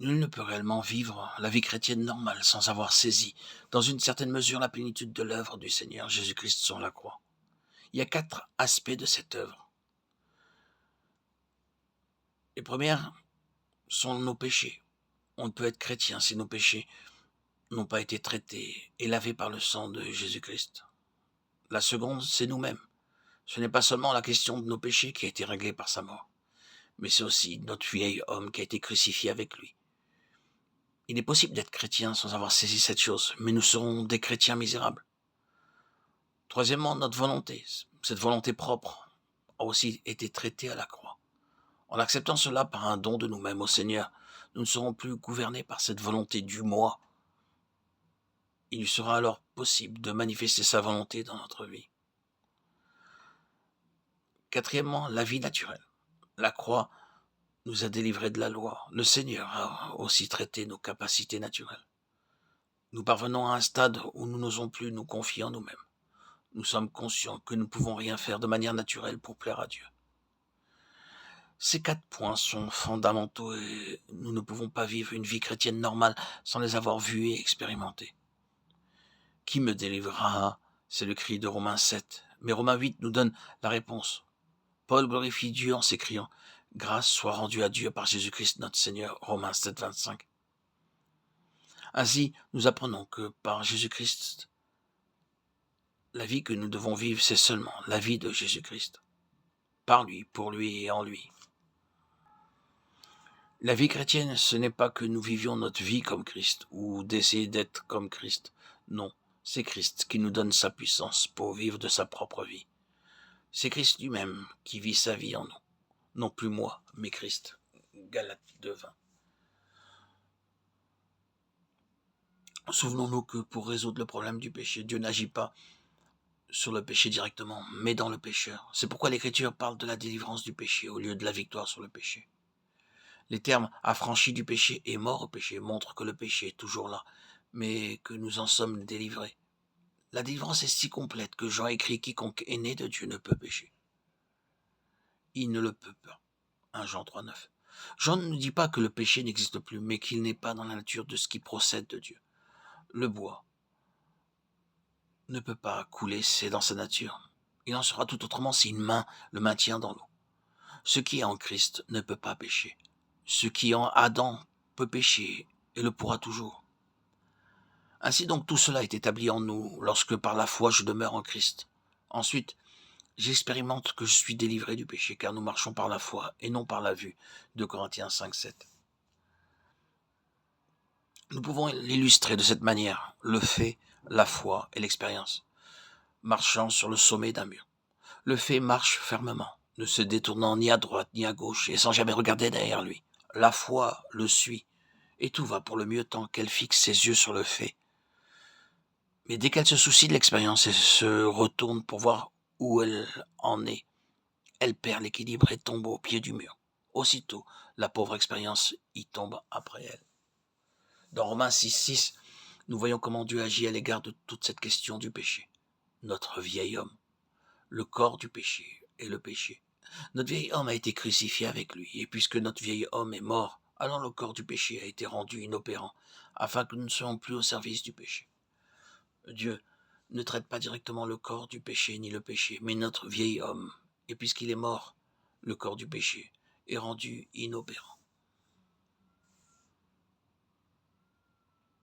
Nul ne peut réellement vivre la vie chrétienne normale sans avoir saisi, dans une certaine mesure, la plénitude de l'œuvre du Seigneur Jésus-Christ sur la croix. Il y a 4 aspects de cette œuvre. Les premières sont nos péchés. On ne peut être chrétien si nos péchés n'ont pas été traités et lavés par le sang de Jésus-Christ. La seconde, c'est nous-mêmes. Ce n'est pas seulement la question de nos péchés qui a été réglée par sa mort, mais c'est aussi notre vieil homme qui a été crucifié avec lui. Il est possible d'être chrétien sans avoir saisi cette chose, mais nous serons des chrétiens misérables. Troisièmement, notre volonté. Cette volonté propre a aussi été traitée à la croix. En acceptant cela par un don de nous-mêmes au Seigneur, nous ne serons plus gouvernés par cette volonté du moi. Il lui sera alors possible de manifester sa volonté dans notre vie. Quatrièmement, la vie naturelle. La croix nous a délivrés de la loi. Le Seigneur a aussi traité nos capacités naturelles. Nous parvenons à un stade où nous n'osons plus nous confier en nous-mêmes. Nous sommes conscients que nous ne pouvons rien faire de manière naturelle pour plaire à Dieu. Ces 4 points sont fondamentaux et nous ne pouvons pas vivre une vie chrétienne normale sans les avoir vus et expérimentés. Qui me délivrera? C'est le cri de Romains 7. Mais Romains 8 nous donne la réponse. Paul glorifie Dieu en s'écriant « Grâce soit rendue à Dieu par Jésus-Christ notre Seigneur » Romains 7, 25. Ainsi, nous apprenons que par Jésus-Christ, la vie que nous devons vivre, c'est seulement la vie de Jésus-Christ. Par lui, pour lui et en lui. La vie chrétienne, ce n'est pas que nous vivions notre vie comme Christ ou d'essayer d'être comme Christ. Non, c'est Christ qui nous donne sa puissance pour vivre de sa propre vie. C'est Christ lui-même qui vit sa vie en nous. Non plus moi, mais Christ. Galates 2:20. Souvenons-nous que pour résoudre le problème du péché, Dieu n'agit pas sur le péché directement, mais dans le pécheur. C'est pourquoi l'Écriture parle de la délivrance du péché au lieu de la victoire sur le péché. Les termes « affranchis du péché » et « mort au péché » montrent que le péché est toujours là, mais que nous en sommes délivrés. La délivrance est si complète que Jean écrit « Quiconque est né de Dieu ne peut pécher ». Il ne le peut pas. 1 Jean 3,9. Jean ne dit pas que le péché n'existe plus, mais qu'il n'est pas dans la nature de ce qui procède de Dieu. Le bois ne peut pas couler, c'est dans sa nature. Il en sera tout autrement si une main le maintient dans l'eau. Ce qui est en Christ ne peut pas pécher. Ce qui est en Adam peut pécher et le pourra toujours. Ainsi donc tout cela est établi en nous lorsque par la foi je demeure en Christ. Ensuite, j'expérimente que je suis délivré du péché car nous marchons par la foi et non par la vue. 2 Corinthiens 5, 7. Nous pouvons l'illustrer de cette manière, le fait, la foi et l'expérience, marchant sur le sommet d'un mur. Le fait marche fermement, ne se détournant ni à droite ni à gauche et sans jamais regarder derrière lui. La foi le suit et tout va pour le mieux tant qu'elle fixe ses yeux sur le fait. Mais dès qu'elle se soucie de l'expérience et se retourne pour voir où elle en est, elle perd l'équilibre et tombe au pied du mur. Aussitôt, la pauvre expérience y tombe après elle. Dans Romains 6, 6, nous voyons comment Dieu agit à l'égard de toute cette question du péché. Notre vieil homme, le corps du péché et le péché. Notre vieil homme a été crucifié avec lui, et puisque notre vieil homme est mort, alors le corps du péché a été rendu inopérant, afin que nous ne soyons plus au service du péché. Dieu ne traite pas directement le corps du péché ni le péché, mais notre vieil homme. Et puisqu'il est mort, le corps du péché est rendu inopérant.